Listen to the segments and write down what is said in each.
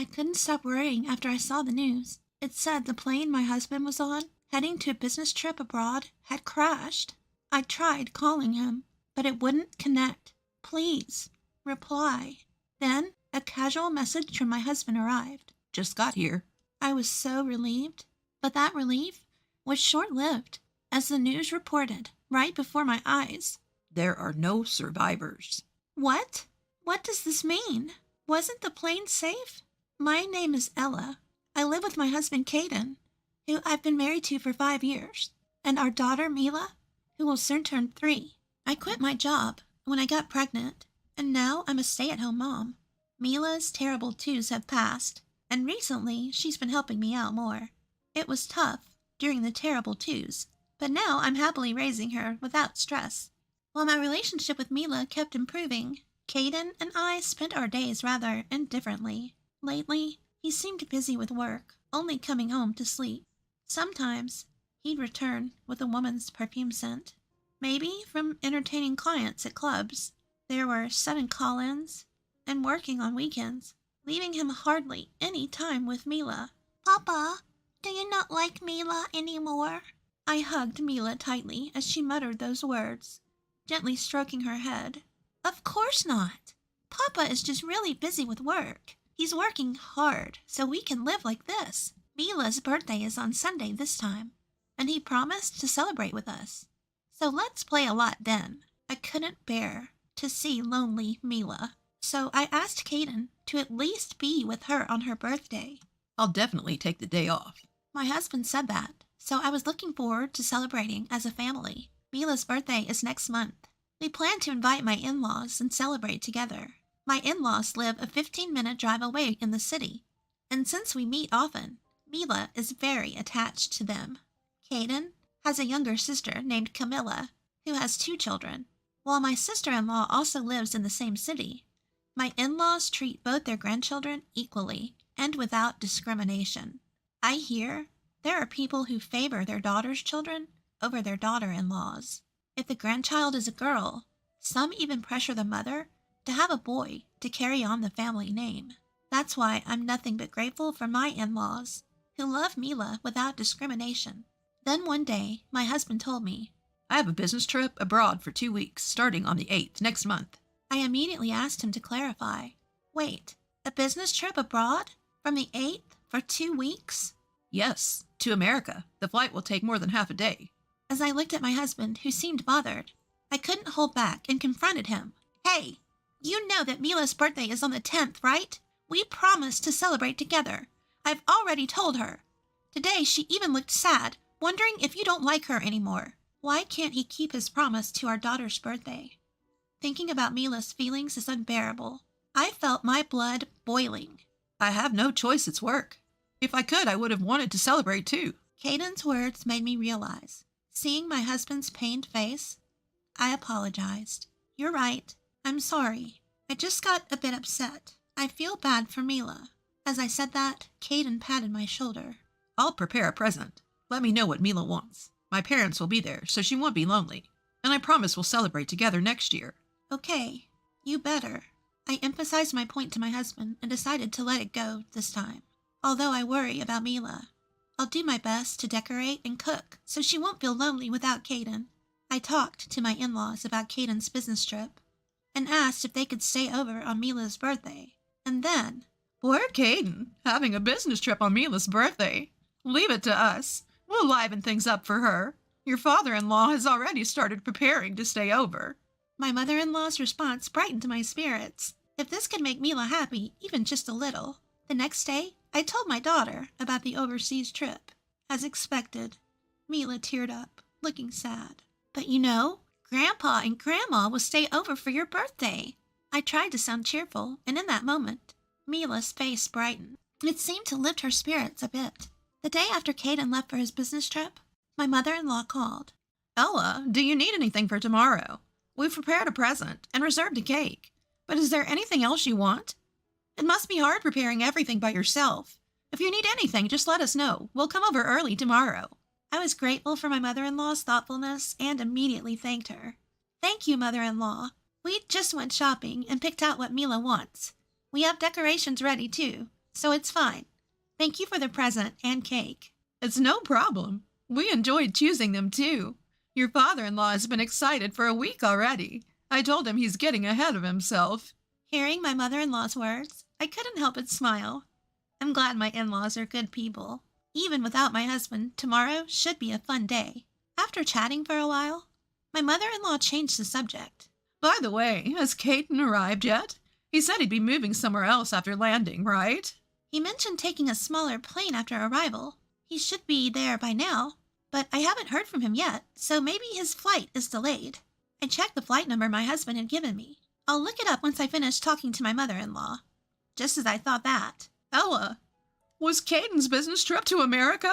I couldn't stop worrying after I saw the news. It said the plane my husband was on, heading to a business trip abroad, had crashed. I tried calling him, but it wouldn't connect. Please, reply. Then, a casual message from my husband arrived. Just got here. I was so relieved, but that relief was short-lived, as the news reported right before my eyes. There are no survivors. What? What does this mean? Wasn't the plane safe? My name is Ella. I live with my husband, Caden, who I've been married to for 5 years, and our daughter, Mila, who will soon turn 3. I quit my job when I got pregnant, and now I'm a stay-at-home mom. Mila's terrible twos have passed, and recently she's been helping me out more. It was tough during the terrible twos, but now I'm happily raising her without stress. While my relationship with Mila kept improving, Caden and I spent our days rather indifferently. Lately, he seemed busy with work, only coming home to sleep. Sometimes, he'd return with a woman's perfume scent. Maybe from entertaining clients at clubs. There were sudden call-ins and working on weekends, leaving him hardly any time with Mila. Papa, do you not like Mila anymore? I hugged Mila tightly as she muttered those words, gently stroking her head. Of course not. Papa is just really busy with work. He's working hard so we can live like this. Mila's birthday is on Sunday this time, and he promised to celebrate with us. So let's play a lot then. I couldn't bear to see lonely Mila, so I asked Caden to at least be with her on her birthday. I'll definitely take the day off. My husband said that, so I was looking forward to celebrating as a family. Mila's birthday is next month. We plan to invite my in-laws and celebrate together. My in-laws live a 15-minute drive away in the city, and since we meet often, Mila is very attached to them. Caden has a younger sister named Camilla, who has 2 children. While my sister-in-law also lives in the same city, my in-laws treat both their grandchildren equally and without discrimination. I hear there are people who favor their daughter's children over their daughter-in-laws. If the grandchild is a girl, some even pressure the mother to have a boy to carry on the family name. That's why I'm nothing but grateful for my in-laws, who love Mila without discrimination. Then one day, my husband told me, I have a business trip abroad for 2 weeks, starting on the 8th next month. I immediately asked him to clarify. Wait, a business trip abroad? From the 8th for 2 weeks? Yes, to America. The flight will take more than half a day. As I looked at my husband, who seemed bothered, I couldn't hold back and confronted him. Hey, you know that Mila's birthday is on the 10th, right? We promised to celebrate together. I've already told her. Today she even looked sad, wondering if you don't like her anymore. Why can't he keep his promise to our daughter's birthday? Thinking about Mila's feelings is unbearable. I felt my blood boiling. I have no choice, it's work. If I could, I would have wanted to celebrate too. Caden's words made me realize. Seeing my husband's pained face, I apologized. You're right. I'm sorry. I just got a bit upset. I feel bad for Mila. As I said that, Caden patted my shoulder. I'll prepare a present. Let me know what Mila wants. My parents will be there, so she won't be lonely. And I promise we'll celebrate together next year. Okay, you better. I emphasized my point to my husband and decided to let it go this time. Although I worry about Mila, I'll do my best to decorate and cook so she won't feel lonely without Caden. I talked to my in-laws about Caden's business trip and asked if they could stay over on Mila's birthday. And then, poor Caden, having a business trip on Mila's birthday. Leave it to us. We'll liven things up for her. Your father-in-law has already started preparing to stay over. My mother-in-law's response brightened my spirits. If this could make Mila happy, even just a little. The next day, I told my daughter about the overseas trip. As expected, Mila teared up, looking sad. But you know, Grandpa and Grandma will stay over for your birthday. I tried to sound cheerful, and in that moment, Mila's face brightened. It seemed to lift her spirits a bit. The day after Caden left for his business trip, my mother-in-law called. Ella, do you need anything for tomorrow? We've prepared a present and reserved a cake. But is there anything else you want? It must be hard preparing everything by yourself. If you need anything, just let us know. We'll come over early tomorrow. I was grateful for my mother-in-law's thoughtfulness and immediately thanked her. Thank you, mother-in-law. We just went shopping and picked out what Mila wants. We have decorations ready, too. so it's fine. Thank you for the present and cake. It's no problem. We enjoyed choosing them too. Your father-in-law has been excited for a week already. I told him he's getting ahead of himself. Hearing my mother-in-law's words, I couldn't help but smile. I'm glad my in-laws are good people. Even without my husband, tomorrow should be a fun day. After chatting for a while, my mother-in-law changed the subject. By the way, has Caden arrived yet? He said he'd be moving somewhere else after landing, right? He mentioned taking a smaller plane after arrival. He should be there by now, but I haven't heard from him yet, so maybe his flight is delayed. I checked the flight number my husband had given me. I'll look it up once I finish talking to my mother-in-law. Just as I thought that. Ella, was Caden's business trip to America?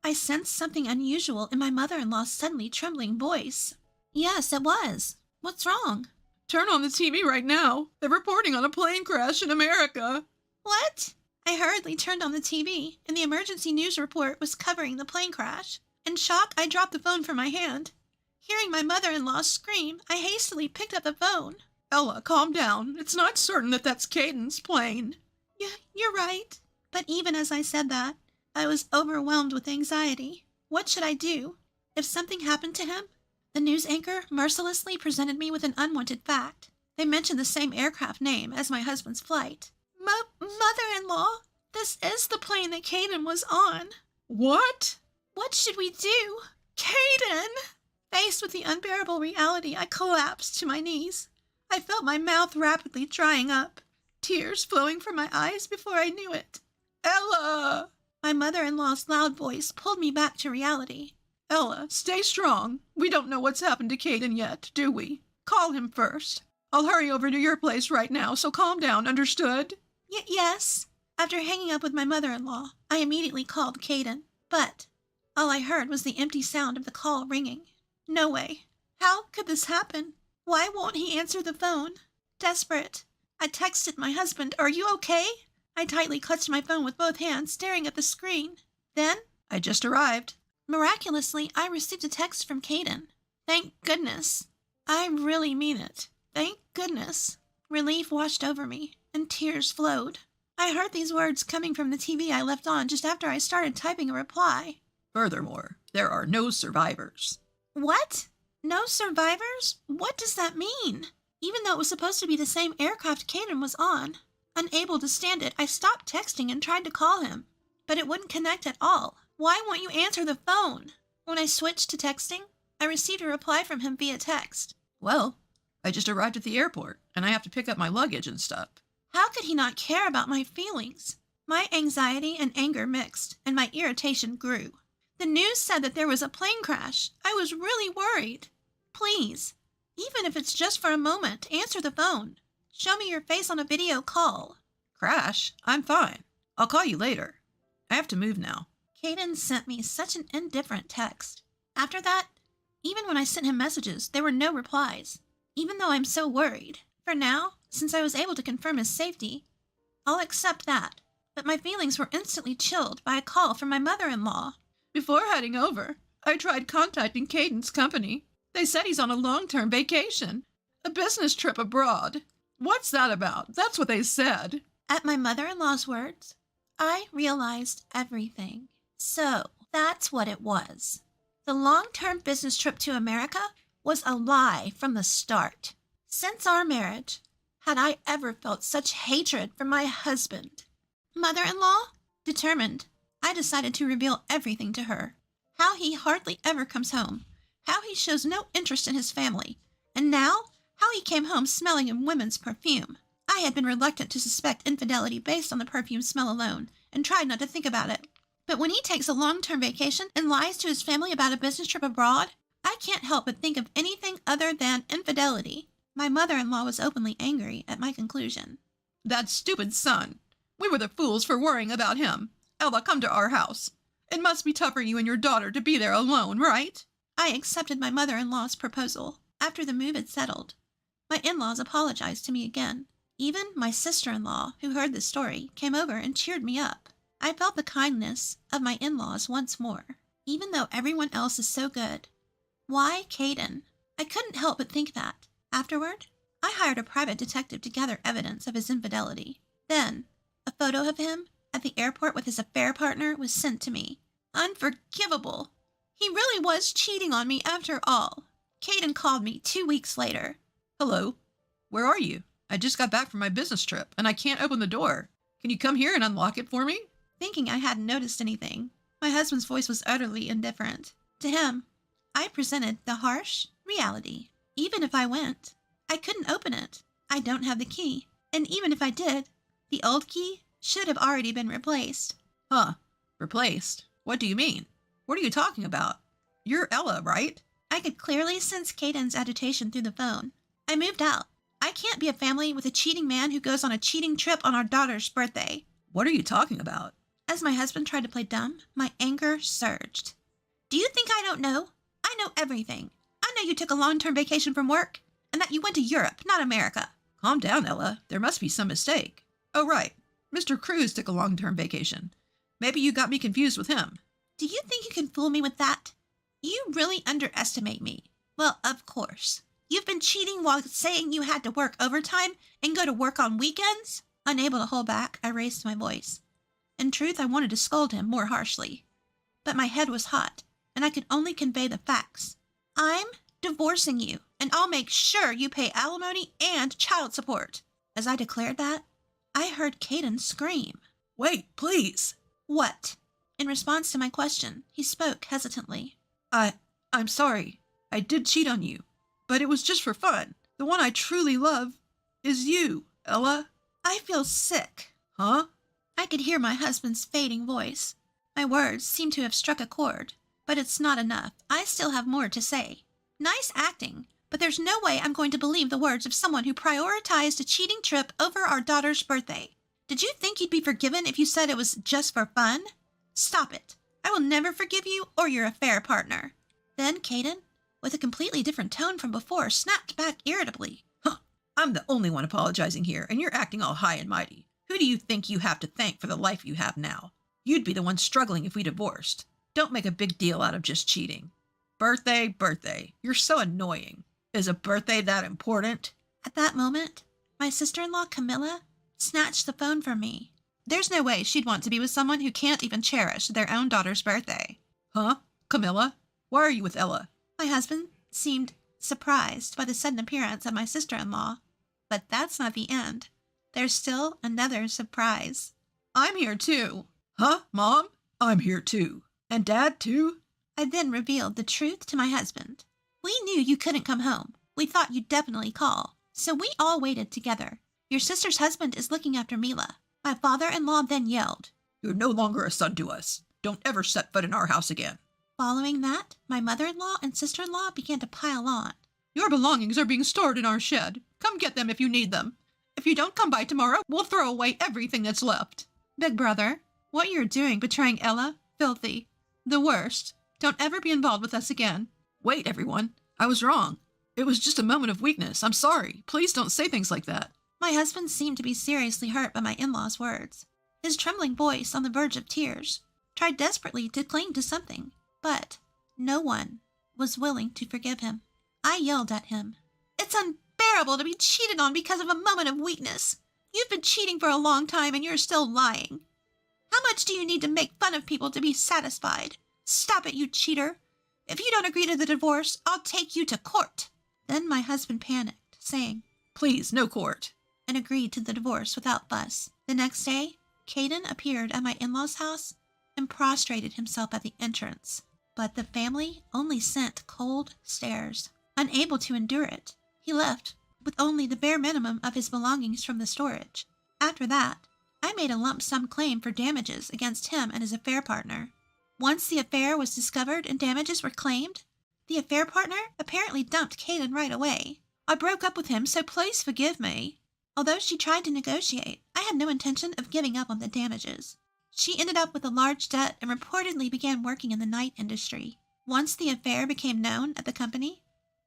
I sensed something unusual in my mother-in-law's suddenly trembling voice. Yes, it was. What's wrong? Turn on the TV right now. They're reporting on a plane crash in America. What? I hurriedly turned on the TV, and the emergency news report was covering the plane crash. In shock, I dropped the phone from my hand. Hearing my mother-in-law scream, I hastily picked up the phone. Ella, calm down. It's not certain that that's Caden's plane. Yeah, you're right. But even as I said that, I was overwhelmed with anxiety. What should I do? If something happened to him? The news anchor mercilessly presented me with an unwanted fact. They mentioned the same aircraft name as my husband's flight. Mother-in-law, this is the plane that Caden was on. What? What should we do? Caden! Faced with the unbearable reality, I collapsed to my knees. I felt my mouth rapidly drying up, tears flowing from my eyes before I knew it. Ella! My mother-in-law's loud voice pulled me back to reality. Ella, stay strong. We don't know what's happened to Caden yet, do we? Call him first. I'll hurry over to your place right now, so calm down, understood? Yes. After hanging up with my mother-in-law, I immediately called Caden, but all I heard was the empty sound of the call ringing. No way. How could this happen? Why won't he answer the phone? Desperate, I texted my husband, "Are you okay?" I tightly clutched my phone with both hands, staring at the screen. Then, I just arrived. Miraculously, I received a text from Caden. Thank goodness. I really mean it. Thank goodness. Relief washed over me, and tears flowed. I heard these words coming from the TV I left on just after I started typing a reply. Furthermore, there are no survivors. What? No survivors? What does that mean? Even though it was supposed to be the same aircraft Caden was on. Unable to stand it, I stopped texting and tried to call him, but it wouldn't connect at all. Why won't you answer the phone? When I switched to texting, I received a reply from him via text. Well, I just arrived at the airport, and I have to pick up my luggage and stuff. How could he not care about my feelings? My anxiety and anger mixed, and my irritation grew. The news said that there was a plane crash. I was really worried. Please, even if it's just for a moment, answer the phone. Show me your face on a video call. Crash? I'm fine. I'll call you later. I have to move now. Caden sent me such an indifferent text. After that, even when I sent him messages, there were no replies. Even though I'm so worried. For now, since I was able to confirm his safety, I'll accept that. But my feelings were instantly chilled by a call from my mother-in-law. Before heading over, I tried contacting Caden's company. They said he's on a long-term vacation. A business trip abroad. What's that about? That's what they said. At my mother-in-law's words, I realized everything. So, that's what it was. The long-term business trip to America was a lie from the start. Since our marriage, had I ever felt such hatred for my husband? Mother-in-law? Determined, I decided to reveal everything to her. How he hardly ever comes home. How he shows no interest in his family. And now, how he came home smelling of women's perfume. I had been reluctant to suspect infidelity based on the perfume smell alone, and tried not to think about it. But when he takes a long-term vacation and lies to his family about a business trip abroad, I can't help but think of anything other than infidelity. My mother-in-law was openly angry at my conclusion. That stupid son. We were the fools for worrying about him. Ella, come to our house. It must be tough for you and your daughter to be there alone, right? I accepted my mother-in-law's proposal. After the move had settled, my in-laws apologized to me again. Even my sister-in-law, who heard the story, came over and cheered me up. I felt the kindness of my in-laws once more. Even though everyone else is so good, why Caden? I couldn't help but think that. Afterward, I hired a private detective to gather evidence of his infidelity. Then, a photo of him at the airport with his affair partner was sent to me. Unforgivable. He really was cheating on me after all. Caden called me 2 weeks later. Hello. Where are you? I just got back from my business trip, and I can't open the door. Can you come here and unlock it for me? Thinking I hadn't noticed anything, my husband's voice was utterly indifferent. To him, I presented the harsh reality. Even if I went, I couldn't open it. I don't have the key. And even if I did, the old key should have already been replaced. Huh. Replaced? What do you mean? What are you talking about? You're Ella, right? I could clearly sense Caden's agitation through the phone. I moved out. I can't be a family with a cheating man who goes on a cheating trip on our daughter's birthday. What are you talking about? As my husband tried to play dumb, my anger surged. Do you think I don't know? I know everything. I know you took a long-term vacation from work and that you went to Europe, not America. Calm down, Ella. There must be some mistake. Oh, right. Mr. Cruz took a long-term vacation. Maybe you got me confused with him. Do you think you can fool me with that? You really underestimate me. Well, of course. You've been cheating while saying you had to work overtime and go to work on weekends? Unable to hold back, I raised my voice. In truth, I wanted to scold him more harshly. But my head was hot, and I could only convey the facts. I'm divorcing you, and I'll make sure you pay alimony and child support. As I declared that, I heard Caden scream. Wait, please. What? In response to my question, he spoke hesitantly. I'm sorry. I did cheat on you, but it was just for fun. The one I truly love is you, Ella. I feel sick. Huh? I could hear my husband's fading voice. My words seemed to have struck a chord, but it's not enough. I still have more to say. Nice acting, but there's no way I'm going to believe the words of someone who prioritized a cheating trip over our daughter's birthday. Did you think you'd be forgiven if you said it was just for fun? Stop it. I will never forgive you or your affair partner. Then Caden, with a completely different tone from before, snapped back irritably. Huh. I'm the only one apologizing here, and you're acting all high and mighty. Who do you think you have to thank for the life you have now? You'd be the one struggling if we divorced. Don't make a big deal out of just cheating. Birthday. You're so annoying. Is a birthday that important? At that moment, my sister-in-law, Camilla, snatched the phone from me. There's no way she'd want to be with someone who can't even cherish their own daughter's birthday. Huh? Camilla? Why are you with Ella? My husband seemed surprised by the sudden appearance of my sister-in-law. But that's not the end. There's still another surprise. I'm here too. Huh, Mom? I'm here too. And Dad too? I then revealed the truth to my husband. We knew you couldn't come home. We thought you'd definitely call. So we all waited together. Your sister's husband is looking after Mila. My father-in-law then yelled, You're no longer a son to us. Don't ever set foot in our house again. Following that, my mother-in-law and sister-in-law began to pile on. Your belongings are being stored in our shed. Come get them if you need them. If you don't come by tomorrow, we'll throw away everything that's left. Big brother, what you're doing betraying Ella, filthy. The worst. Don't ever be involved with us again. Wait, everyone. I was wrong. It was just a moment of weakness. I'm sorry. Please don't say things like that. My husband seemed to be seriously hurt by my in-law's words. His trembling voice, on the verge of tears, tried desperately to cling to something, but no one was willing to forgive him. I yelled at him. It's unbearable to be cheated on because of a moment of weakness. You've been cheating for a long time and you're still lying. How much do you need to make fun of people to be satisfied? Stop it, you cheater. If you don't agree to the divorce, I'll take you to court. Then my husband panicked, saying, Please, no court. And agreed to the divorce without fuss. The next day, Caden appeared at my in-laws' house and prostrated himself at the entrance. But the family only sent cold stares. Unable to endure it, he left with only the bare minimum of his belongings from the storage. After that, I made a lump sum claim for damages against him and his affair partner. Once the affair was discovered and damages were claimed, the affair partner apparently dumped Caden right away. I broke up with him, so please forgive me. Although she tried to negotiate, I had no intention of giving up on the damages. She ended up with a large debt and reportedly began working in the night industry. Once the affair became known at the company,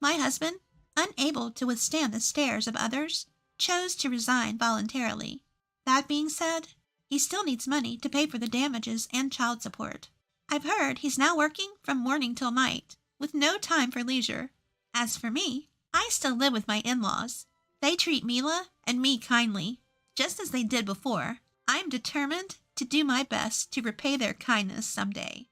my husband, unable to withstand the stares of others, chose to resign voluntarily. That being said, he still needs money to pay for the damages and child support. I've heard he's now working from morning till night, with no time for leisure. As for me, I still live with my in-laws. They treat Mila and me kindly, just as they did before. I'm determined to do my best to repay their kindness someday.